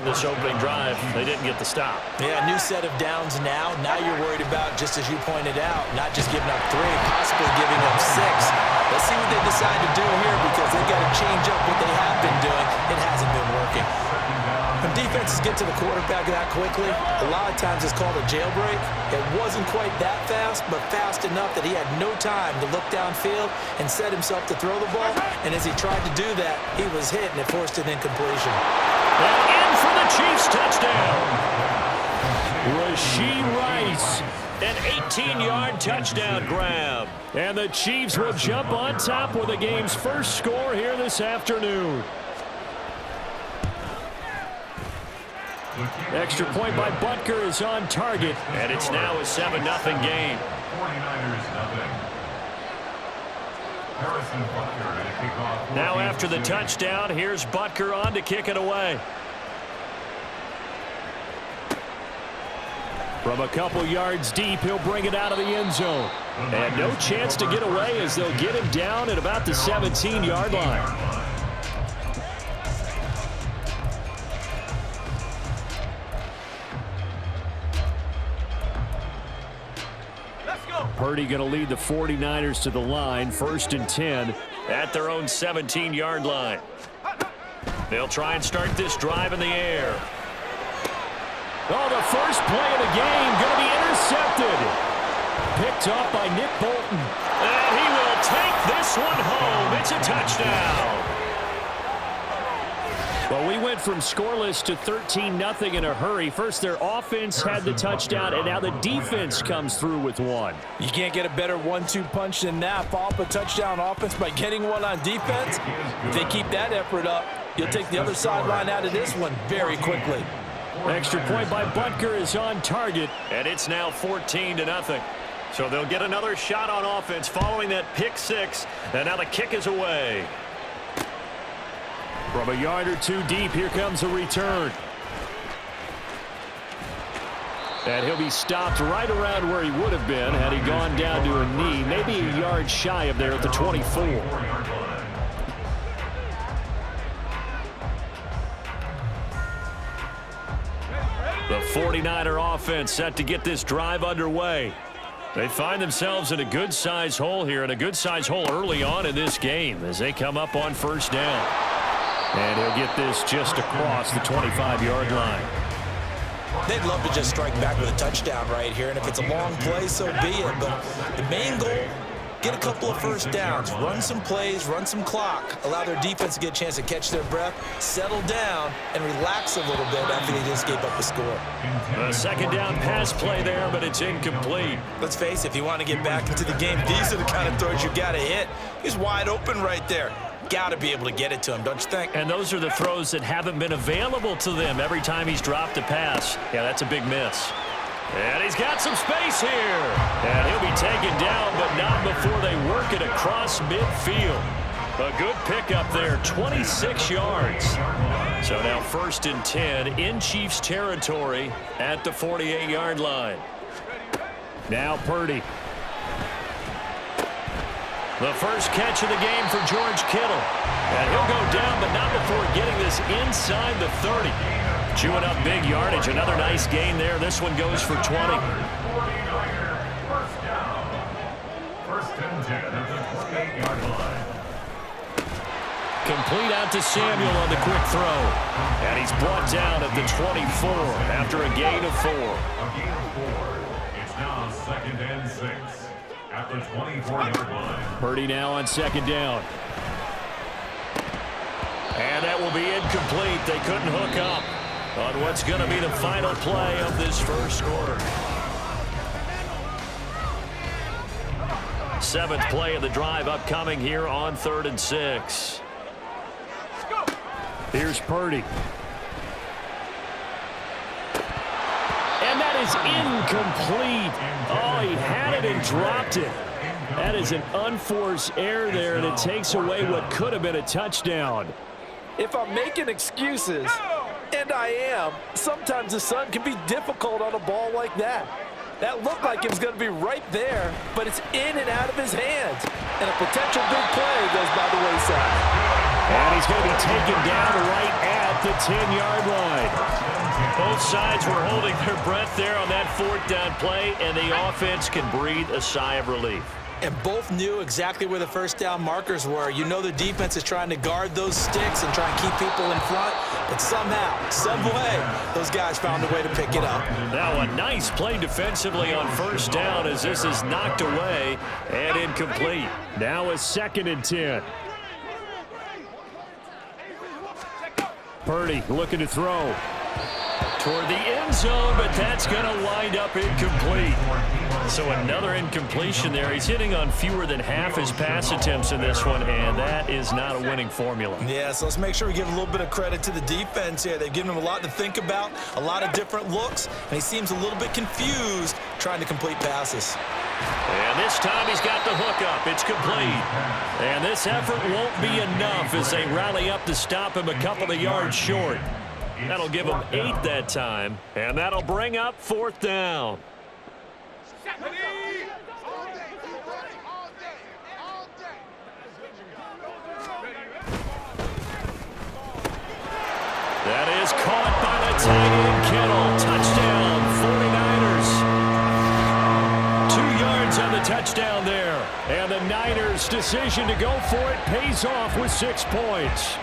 This opening drive, they didn't get the stop. Yeah, new set of downs now. Now you're worried about, just as you pointed out, not just giving up 3, possibly giving up 6. Let's see what they decide to do here, because they've got to change up what they have been doing. It hasn't been working. When defenses get to the quarterback that quickly, a lot of times it's called a jailbreak. It wasn't quite that fast, but fast enough that he had no time to look downfield and set himself to throw the ball. And as he tried to do that, he was hit, and it forced an incompletion. And in for the Chiefs touchdown. Rashee Rice, an 18-yard touchdown grab. And the Chiefs will jump on top with the game's first score here this afternoon. Extra point by Butker is on target, and it's now a 7-0 game. 49ers nothing. Now after the touchdown, here's Butker on to kick it away. From a couple yards deep, he'll bring it out of the end zone. And no chance to get away as they'll get him down at about the 17-yard line. Purdy going to lead the 49ers to the line, 1st and 10 at their own 17-yard line. They'll try and start this drive in the air. Oh, the first play of the game going to be intercepted. Picked off by Nick Bolton. And he will take this one home. It's a touchdown. Well, we went from scoreless to 13-0 in a hurry. First, their offense had the touchdown, and now the defense comes through with one. You can't get a better 1-2 punch than that. Follow up a touchdown offense by getting one on defense. If they keep that effort up, you'll take the other sideline out of this one very quickly. Extra point by Butker is on target, and it's now 14-0. So they'll get another shot on offense following that pick 6, and now the kick is away. From a yard or 2 deep, here comes a return. And he'll be stopped right around where he would have been had he gone down to a knee, maybe a yard shy of there at the 24. The 49er offense set to get this drive underway. They find themselves in a good-sized hole here, and a good-sized hole early on in this game as they come up on 1st down. And he'll get this just across the 25-yard line. They'd love to just strike back with a touchdown right here, and if it's a long play, so be it. But the main goal, get a couple of first downs, run some plays, run some clock, allow their defense to get a chance to catch their breath, settle down, and relax a little bit after they just gave up a score. A 2nd down pass play there, but it's incomplete. Let's face it, if you want to get back into the game, these are the kind of throws you got to hit. He's wide open right there. Got to be able to get it to him, don't you think? And those are the throws that haven't been available to them every time he's dropped a pass. Yeah, that's a big miss. And he's got some space here. And he'll be taken down, but not before they work it across midfield. A good pickup there, 26 yards. So now 1st and 10 in Chiefs territory at the 48-yard line. Now Purdy. The first catch of the game for George Kittle. And he'll go down, but not before getting this inside the 30. Chewing up big yardage. Another nice gain there. This one goes for 20. 49er, 1st down. 1st and 10 at the 28-yard line. Complete out to Samuel on the quick throw. And he's brought down at the 24 after a gain of 4. A gain of 4. It's now 2nd and 6. At the 24-yard line. Purdy now on 2nd down. And that will be incomplete. They couldn't hook up on what's going to be the final play of this first quarter. 7th play of the drive upcoming here on 3rd and 6. Here's Purdy. And that is incomplete. Oh, he had it and dropped it. That is an unforced error there, and it takes away what could have been a touchdown. If I'm making excuses, and I am, sometimes the sun can be difficult on a ball like that. That looked like it was going to be right there, but it's in and out of his hands. And a potential big play goes by the wayside. And he's going to be taken down right at the 10-yard line. Both sides were holding their breath there on that fourth down play, and the offense can breathe a sigh of relief. And both knew exactly where the first down markers were. You know the defense is trying to guard those sticks and try and keep people in front, but somehow, some way, those guys found a way to pick it up. Now a nice play defensively on first down as this is knocked away and incomplete. Now a 2nd and 10. Purdy looking to throw toward the end zone, but that's going to wind up incomplete. So another incompletion there. He's hitting on fewer than half his pass attempts in this one, and that is not a winning formula. Yeah, so let's make sure we give a little bit of credit to the defense here. They've given him a lot to think about, a lot of different looks, and he seems a little bit confused trying to complete passes. And this time he's got the hook up. It's complete. And this effort won't be enough as they rally up to stop him a couple of yards short. That'll give him 8 that time, and that'll bring up 4th down. That is caught by the tight end, Kittle. Touchdown, 49ers. 2 yards on the touchdown there. And the Niners' decision to go for it pays off with 6 points.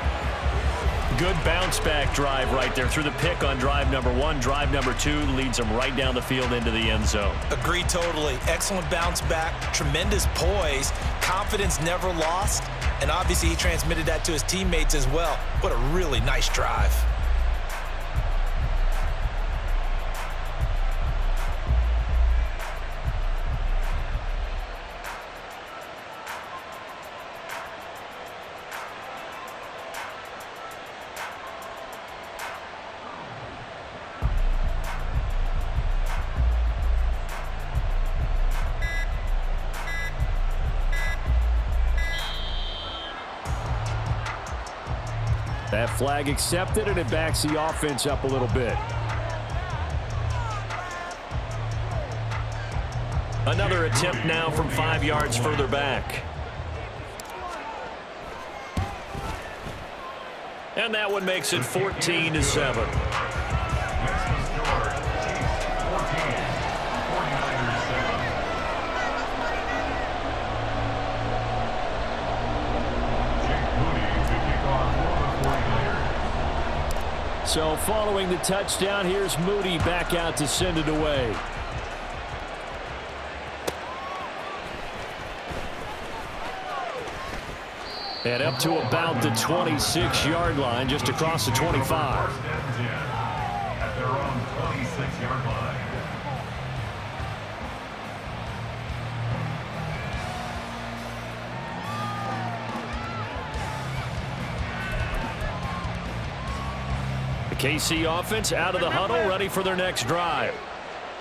Good bounce-back drive right there through the pick on drive number 1. Drive number 2 leads them right down the field into the end zone. Agree totally. Excellent bounce back, tremendous poise, confidence never lost, and obviously he transmitted that to his teammates as well. What a really nice drive. That flag accepted, and it backs the offense up a little bit. Another attempt now from 5 yards further back. And that one makes it 14-7. So following the touchdown, here's Moody back out to send it away. And up to about the 26-yard line, just across the 25. At their own 26-yard line. KC offense out of the huddle, ready for their next drive.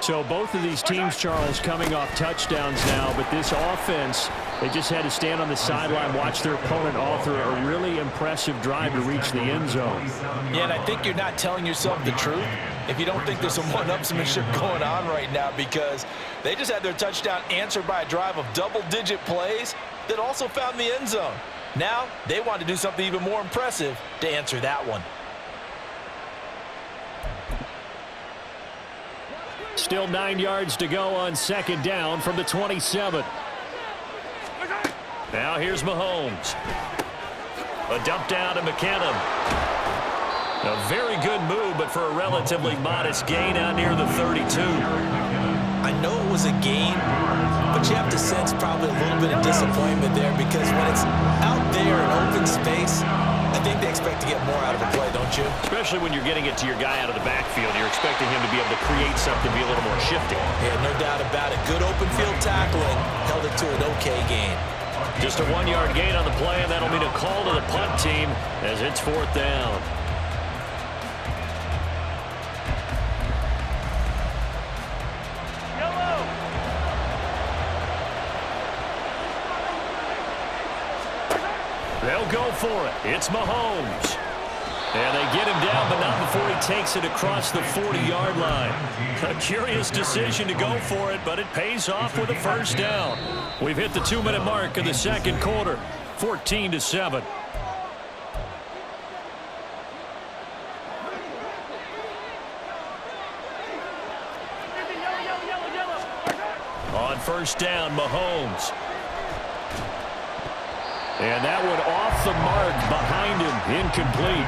So both of these teams, Charles, coming off touchdowns now, but this offense, they just had to stand on the sideline, watch their opponent author a really impressive drive to reach the end zone. Yeah, and I think you're not telling yourself the truth if you don't think there's some one-upsmanship going on right now, because they just had their touchdown answered by a drive of double-digit plays that also found the end zone. Now they want to do something even more impressive to answer that one. Still 9 yards to go on 2nd down from the 27. Now here's Mahomes. A dump down to McKinnon. A very good move, but for a relatively modest gain out near the 32. I know it was a gain, but you have to sense probably a little bit of disappointment there, because when it's out there in open space, I think they expect to get more out of a play, don't you? Especially when you're getting it to your guy out of the backfield. You're expecting him to be able to create something, be a little more shifty. Yeah, no doubt about it. Good open field tackling held it to an okay gain. Just a 1-yard gain on the play, and that'll mean a call to the punt team as it's 4th down. They'll go for it. It's Mahomes. And they get him down, but not before he takes it across the 40-yard line. A curious decision to go for it, but it pays off with a first down. We've hit the 2-minute mark of the second quarter, 14-7. first down, Mahomes. And that one off the mark behind him, incomplete.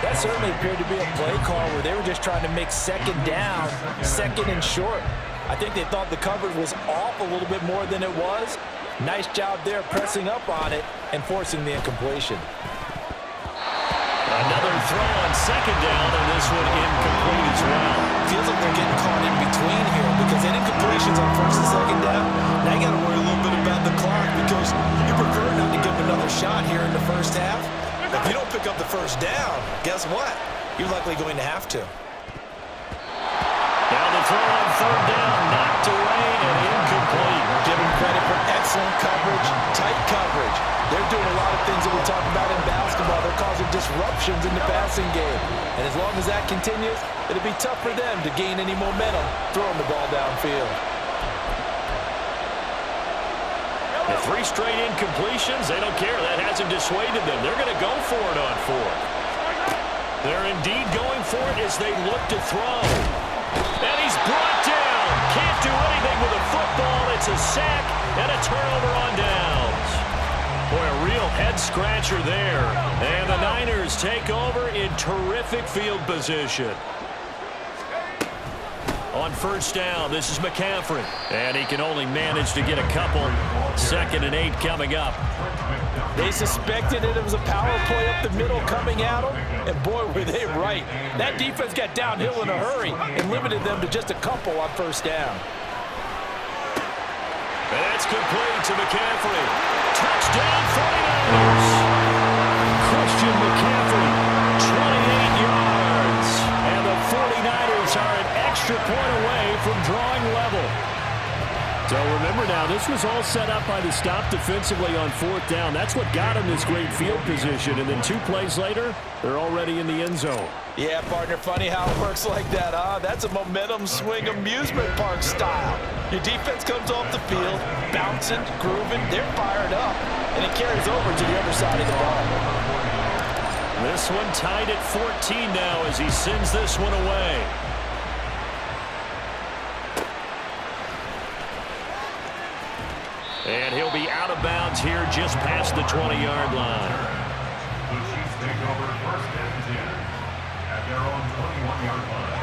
That certainly appeared to be a play call where they were just trying to make second down, second and short. I think they thought the coverage was off a little bit more than it was. Nice job there pressing up on it and forcing the incompletion. Another throw on second down, and this one incomplete as well. Feels like they're getting caught in between here because an incompletion's on first and second down. Now you got to worry a little bit about the clock because you prefer not to give them another shot here in the first half. If you don't pick up the first down, guess what? You're likely going to have to. Now the throw on third down, knocked away and incomplete. Give them credit for excellent coverage, tight coverage. They're doing a lot of things that we talk about in basketball. They're causing disruptions in the passing game. And as long as that continues, it'll be tough for them to gain any momentum throwing the ball downfield. The 3 straight incompletions, they don't care. That hasn't dissuaded them. They're going to go for it on 4th. They're indeed going for it as they look to throw. And he's brought down. Can't do anything with a football. It's a sack and a turnover on downs. Boy, a real head-scratcher there. And the Niners take over in terrific field position. On first down, this is McCaffrey. And he can only manage to get a couple. 2nd and 8 coming up. They suspected it was a power play up the middle coming at them, and boy, were they right. That defense got downhill in a hurry and limited them to just a couple on first down. And that's complete to McCaffrey. Touchdown 49ers. Christian McCaffrey, 28 yards. And the 49ers are an extra point away from drawing level. So remember now, this was all set up by the stop defensively on 4th down. That's what got them this great field position. And then 2 plays later, they're already in the end zone. Yeah, partner, funny how it works like that, huh? That's a momentum swing amusement park style. Your defense comes off the field, bouncing, grooving, they're fired up, and it carries over to the other side of the ball. This one tied at 14 now as he sends this one away. And he'll be out of bounds here just past the 20-yard line. The Chiefs take over 1st and 10 at their own 21-yard line.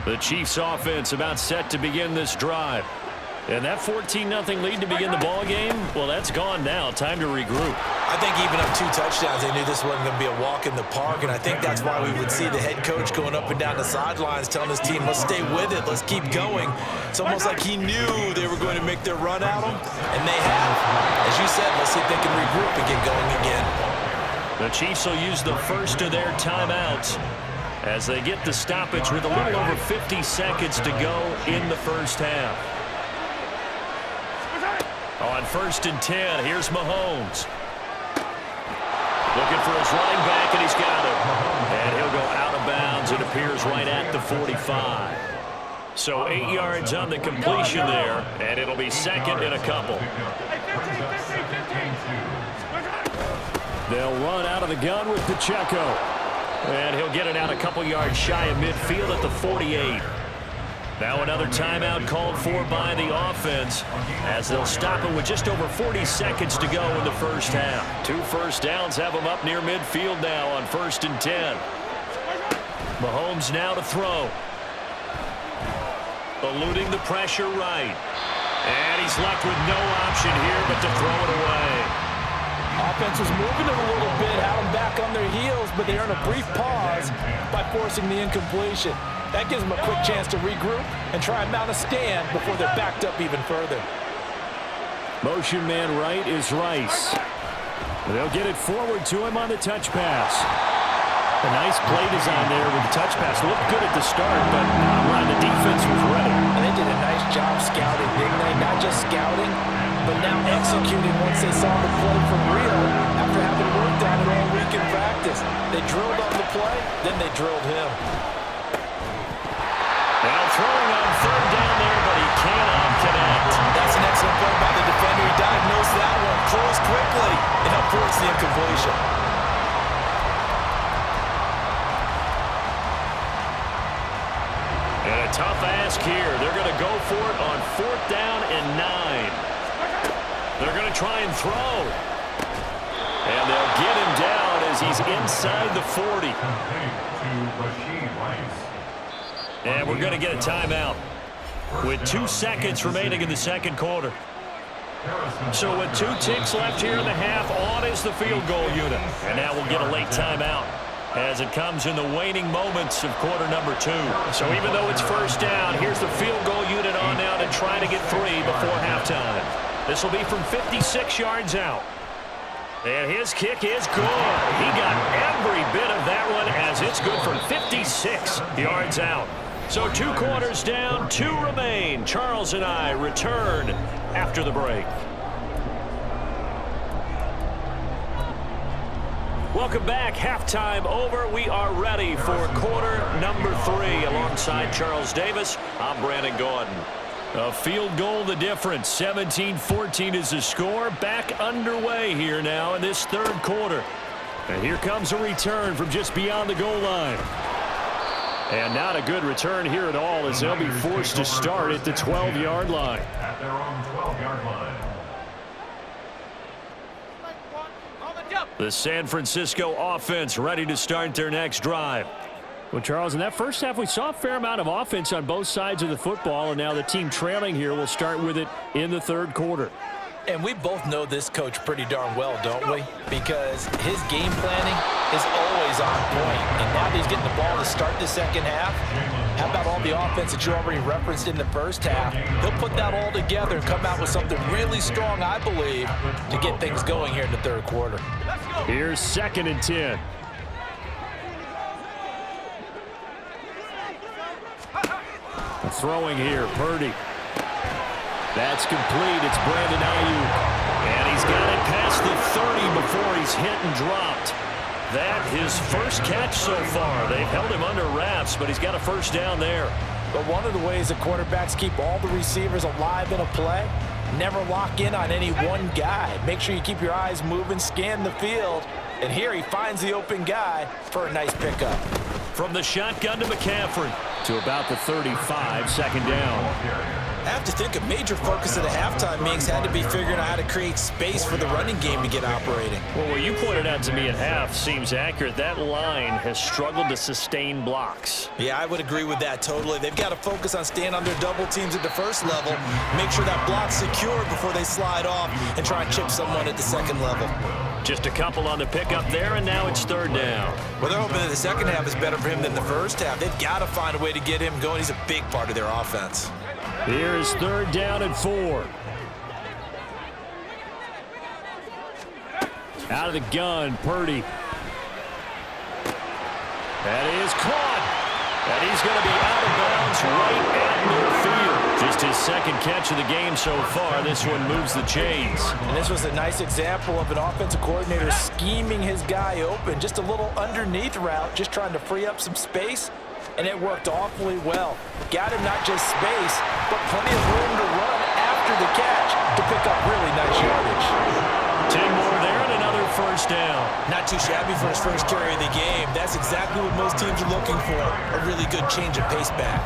The Chiefs offense about set to begin this drive. And that 14-0 lead to begin the ball game, well, that's gone now. Time to regroup. I think even up 2 touchdowns, they knew this wasn't going to be a walk in the park, and I think that's why we would see the head coach going up and down the sidelines telling his team, let's stay with it, let's keep going. It's almost like he knew they were going to make their run at him, and they have. As you said, let's see if they can regroup and get going again. The Chiefs will use the first of their timeouts as they get the stoppage with a little over 50 seconds to go in the first half. On 1st and 10, here's Mahomes. Looking for his running back, and he's got him. And he'll go out of bounds. It appears right at the 45. So 8 yards on the completion there, and it'll be 2nd and a couple. They'll run out of the gun with Pacheco. And he'll get it out a couple yards shy of midfield at the 48. Now another timeout called for by the offense as they'll stop it with just over 40 seconds to go in the first half. 2 first downs have them up near midfield now on 1st and 10. Mahomes now to throw. Eluding the pressure right. And he's left with no option here but to throw it away. Offense was moving them a little bit, had them back on their heels, but they earn a brief pause by forcing the incompletion. That gives them a quick chance to regroup and try and mount a stand before they're backed up even further. Motion man right is Rice. They'll get it forward to him on the touch pass. A nice play design there with the touch pass. Looked good at the start, but not when the defense was ready. And they did a nice job scouting, didn't they? Not just scouting, but now executing once they saw the play for real after having worked on it all week in practice. They drilled on the play, then they drilled him. Now throwing on third down there, but he cannot connect. That's an excellent play by the defender. He diagnosed that one, closed quickly, and upwards the incompletion. And a tough ask here. They're going to go for it on 4th down and 9. They're going to try and throw. And they'll get him down as he's inside the 40. And we're going to get a timeout with 2 seconds remaining in the second quarter. So with 2 ticks left here in the half, on is the field goal unit. And now we'll get a late timeout as it comes in the waning moments of quarter number 2. So even though it's first down, here's the field goal unit on now to try to get 3 before halftime. This will be from 56 yards out. And his kick is good. He got every bit of that one as it's good from 56 yards out. So 2 quarters down, 2 remain. Charles and I return after the break. Welcome back. Halftime over. We are ready for quarter number 3. Alongside Charles Davis, I'm Brandon Gordon. A field goal the difference. 17-14 is the score. Back underway here now in this third quarter. And here comes a return from just beyond the goal line. And not a good return here at all as they'll be forced to start at the 12-yard line. At their own 12-yard line. The San Francisco offense ready to start their next drive. Well, Charles, in that first half, we saw a fair amount of offense on both sides of the football, and now the team trailing here will start with it in the third quarter. And we both know this coach pretty darn well, don't we? Because his game planning is always on point. And now that he's getting the ball to start the second half, how about all the offense that you already referenced in the first half? He'll put that all together and come out with something really strong, I believe, to get things going here in the third quarter. Here's 2nd and 10. Throwing here, Purdy. That's complete. It's Brandon Ayuk. And he's got it past the 30 before he's hit and dropped. That his first catch so far. They've held him under wraps, but he's got a first down there. But one of the ways that quarterbacks keep all the receivers alive in a play, never lock in on any one guy. Make sure you keep your eyes moving, scan the field. And here he finds the open guy for a nice pickup. From the shotgun to McCaffrey to about the 35, 2nd down. I have to think a major focus of the halftime meetings had to be figuring out how to create space for the running game to get operating. Well, what you pointed out to me at half seems accurate. That line has struggled to sustain blocks. Yeah, I would agree with that totally. They've got to focus on staying on their double teams at the first level, make sure that block's secure before they slide off, and try and chip someone at the second level. Just a couple on the pickup there, and now it's 3rd down. Well, they're hoping that the second half is better for him than the first half. They've got to find a way to get him going. He's a big part of their offense. Here is 3rd down and 4. Out of the gun, Purdy. That is caught. And he's going to be out of bounds right at midfield. Just his 2nd catch of the game so far. This one moves the chains. And this was a nice example of an offensive coordinator scheming his guy open. Just a little underneath route, just trying to free up some space. And it worked awfully well. Got him not just space, but plenty of room to run after the catch to pick up really nice yardage. 10 more there and another first down. Not too shabby for his first carry of the game. That's exactly what most teams are looking for. A really good change of pace back.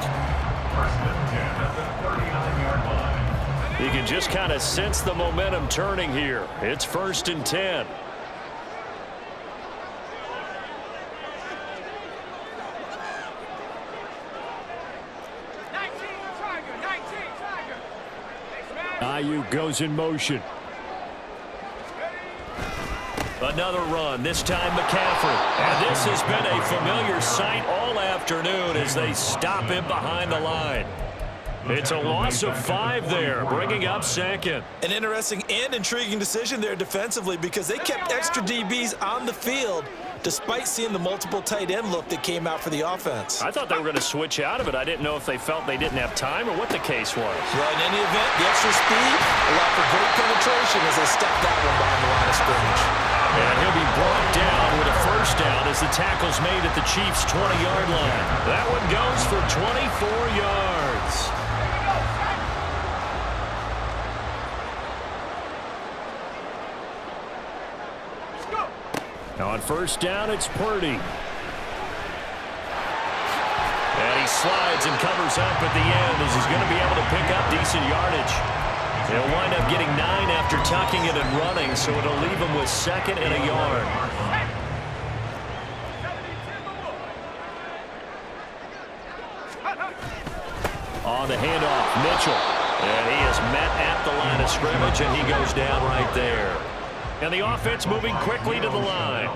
You can just kind of sense the momentum turning here. It's 1st and 10. Ayuk goes in motion. Another run, this time McCaffrey. And this has been a familiar sight all afternoon as they stop him behind the line. It's a loss of 5 there, bringing up 2nd. An interesting and intriguing decision there defensively because they kept extra DBs on the field despite seeing the multiple tight end look that came out for the offense. I thought they were going to switch out of it. I didn't know if they felt they didn't have time or what the case was. Well, in any event, the extra speed allowed for great penetration as they stepped that one behind the line of scrimmage. And he'll be brought down with a first down as the is made at the Chiefs' 20-yard line. That one goes for 24 yards. Now on first down, it's Purdy. And he slides and covers up at the end as he's going to be able to pick up decent yardage. He'll wind up getting 9 after tucking it and running, so it'll leave him with 2nd and a yard. On the handoff, Mitchell. And he is met at the line of scrimmage, and he goes down right there. And the offense moving quickly to the line.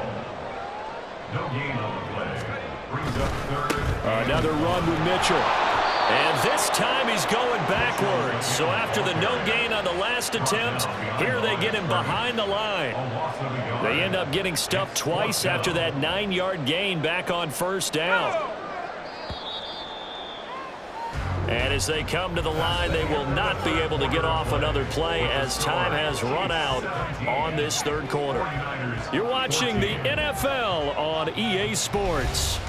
No gain on the play. Brings up 3rd. Another run with Mitchell. And this time he's going backwards. So after the no gain on the last attempt, here they get him behind the line. They end up getting stuffed twice after that 9-yard gain back on first down. And as they come to the line, they will not be able to get off another play as time has run out on this 3rd quarter. You're watching the NFL on EA Sports.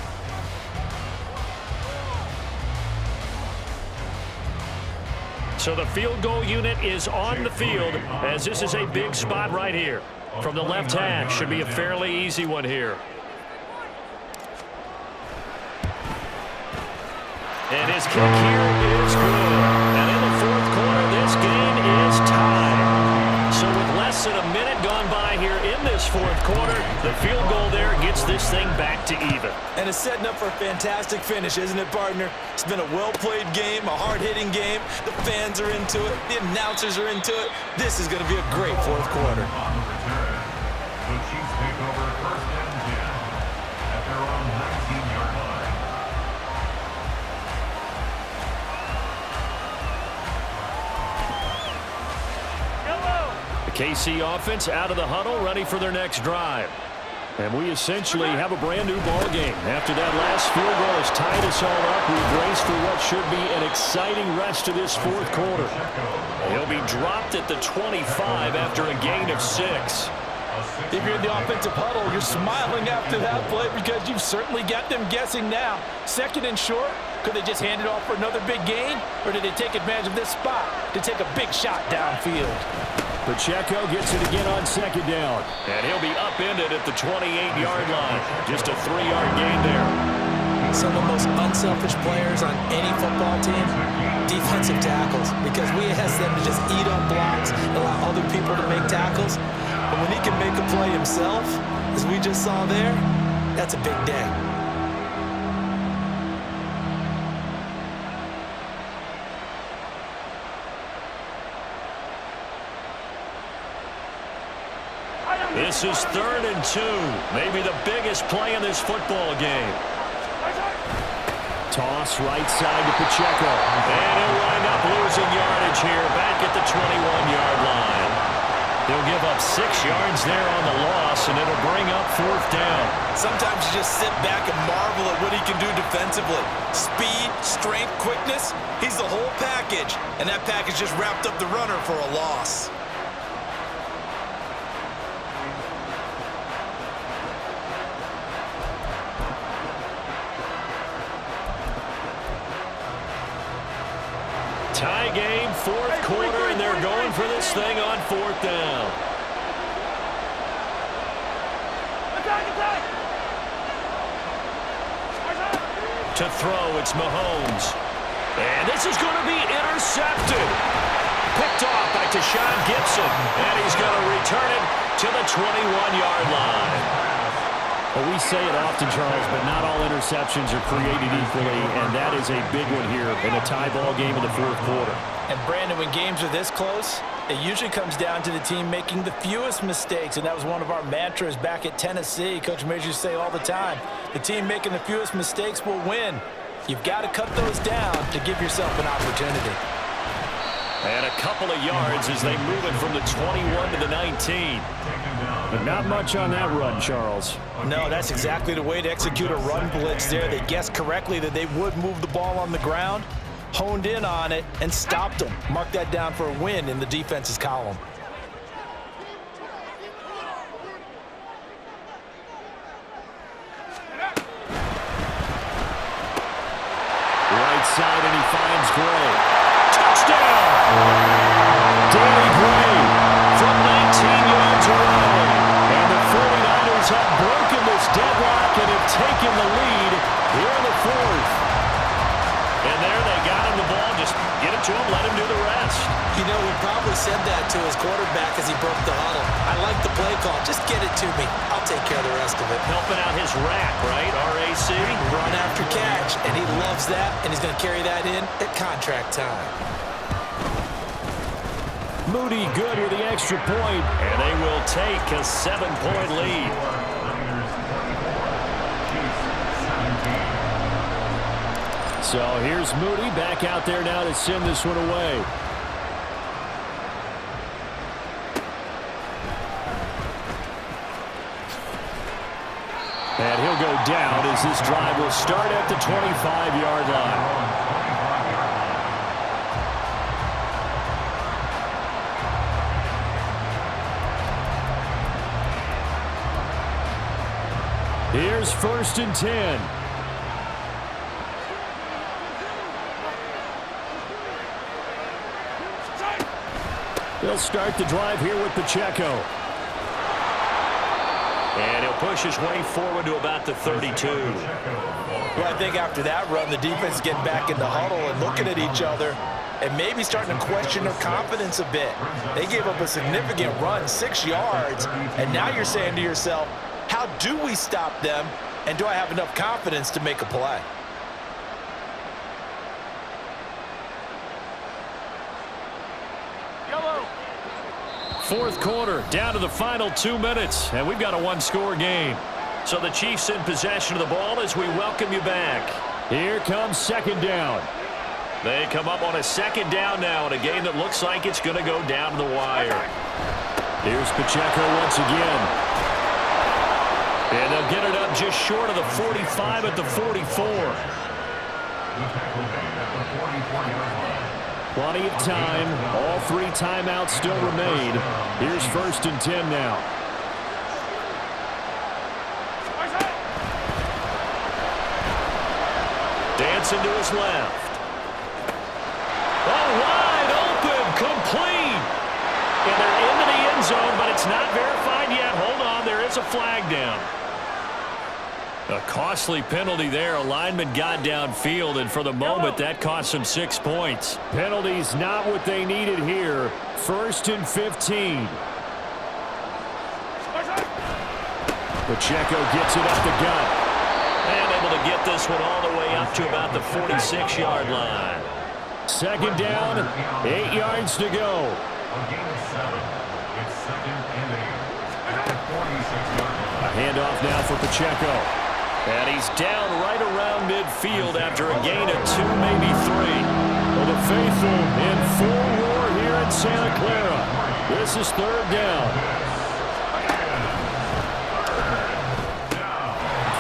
So the field goal unit is on the field as this is a big spot right here. From the left hash, should be a fairly easy one here. And his kick here is good. And in the 4th quarter, this game is tied. So with less than a minute gone by here in this 4th quarter, the field goal there gets this thing back to even. And it's setting up for a fantastic finish, isn't it, partner? It's been a well-played game, a hard-hitting game. The fans are into it. The announcers are into it. This is going to be a great 4th quarter. On the return, the Chiefs take over 1st and 10 at their own 19-yard line. The KC offense out of the huddle, ready for their next drive. And we essentially have a brand-new ball game. After that last field goal has tied us all up, we brace for what should be an exciting rest of this 4th quarter. He'll be dropped at the 25 after a gain of 6. If you're in the offensive huddle, you're smiling after that play because you've certainly got them guessing now. 2nd and short, could they just hand it off for another big gain? Or did they take advantage of this spot to take a big shot downfield? Pacheco gets it again on 2nd down. And he'll be upended at the 28-yard line. Just a 3-yard gain there. Some of the most unselfish players on any football team, defensive tackles, because we ask them to just eat up blocks, allow other people to make tackles. But when he can make a play himself, as we just saw there, that's a big day. This is 3rd and 2. Maybe the biggest play in this football game. Toss right side to Pacheco. And he'll wind up losing yardage here back at the 21-yard line. He'll give up 6 yards there on the loss, and it'll bring up 4th down. Sometimes you just sit back and marvel at what he can do defensively. Speed, strength, quickness, he's the whole package. And that package just wrapped up the runner for a loss. Tie game, 4th quarter, and they're going for this thing on 4th down. To throw, it's Mahomes. And this is going to be intercepted. Picked off by Tashawn Gibson. And he's going to return it to the 21-yard line. Well, we say it often, Charles, but not all interceptions are created equally, and that is a big one here in a tie ball game in the 4th quarter. And, Brandon, when games are this close, it usually comes down to the team making the fewest mistakes, and that was one of our mantras back at Tennessee. Coach Major used to say all the time, the team making the fewest mistakes will win. You've got to cut those down to give yourself an opportunity. And a couple of yards as they move it from the 21 to the 19. But not much on that run, Charles. No, that's exactly the way to execute a run blitz there. They guessed correctly that they would move the ball on the ground, honed in on it, and stopped them. Mark that down for a win in the defense's column. his quarterback as he broke the huddle. I like the play call. Just get it to me. I'll take care of the rest of it. Helping out his rack, right? RAC? Run after catch, and he loves that, and he's going to carry that in at contract time. Moody good with the extra point, and they will take a 7-point lead. So here's Moody back out there now to send this one away. And he'll go down as this drive will start at the 25-yard line. Here's 1st and 10. They'll start the drive here with Pacheco. And he'll push his way forward to about the 32. Well, I think after that run, the defense is getting back in the huddle and looking at each other and maybe starting to question their confidence a bit. They gave up a significant run, 6 yards, and now you're saying to yourself, how do we stop them, and do I have enough confidence to make a play? Fourth quarter, down to the final 2 minutes, and we've got a one-score game. So the Chiefs in possession of the ball as we welcome you back. Here comes 2nd down. They come up on a 2nd down now in a game that looks like it's going to go down to the wire. Here's Pacheco once again. And they'll get it up just short of the 45 at the 44. Plenty of time. All 3 timeouts still remain. Here's 1st and 10 now. Dancing to his left. Oh, wide open, complete. And they're into the end zone, but it's not verified yet. Hold on, there is a flag down. A costly penalty there. A lineman got downfield, and for the moment, that cost him 6 points. Penalties not what they needed here. 1st and 15. Pacheco gets it up the gut. And able to get this one all the way up to about the 46-yard line. 2nd down, 8 yards to go. A handoff now for Pacheco. And he's down right around midfield after a gain of 2, maybe 3. Well, the faithful in full roar here in Santa Clara. This is 3rd down.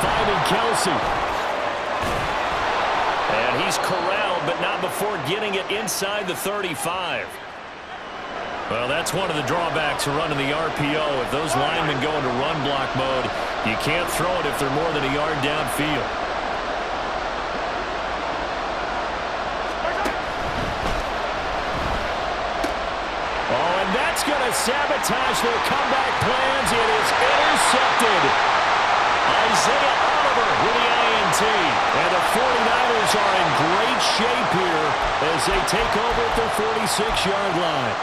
Finding Kelsey. And he's corralled, but not before getting it inside the 35. Well, that's one of the drawbacks of running the RPO. If those linemen go into run block mode, you can't throw it if they're more than a yard downfield. Oh, and that's going to sabotage their comeback plans. It is intercepted. Isaiah Oliver with the INT. And the 49ers are in great shape here as they take over at their 46-yard line.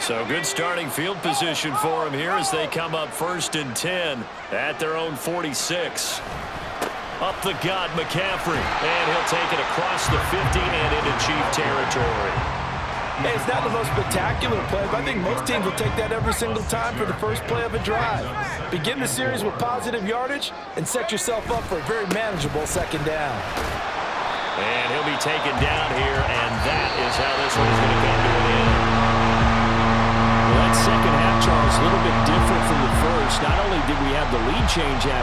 So good starting field position for them here as they come up 1st and 10 at their own 46. Up the gut, McCaffrey. And he'll take it across the 50 and into Chief territory. Hey, it's not the most spectacular play, but I think most teams will take that every single time for the first play of a drive. Begin the series with positive yardage and set yourself up for a very manageable 2nd down. And he'll be taken down here, and that is how this one is going to come to an end. Well, that second half, Charles, a little bit different from the first. Not only did we have the lead change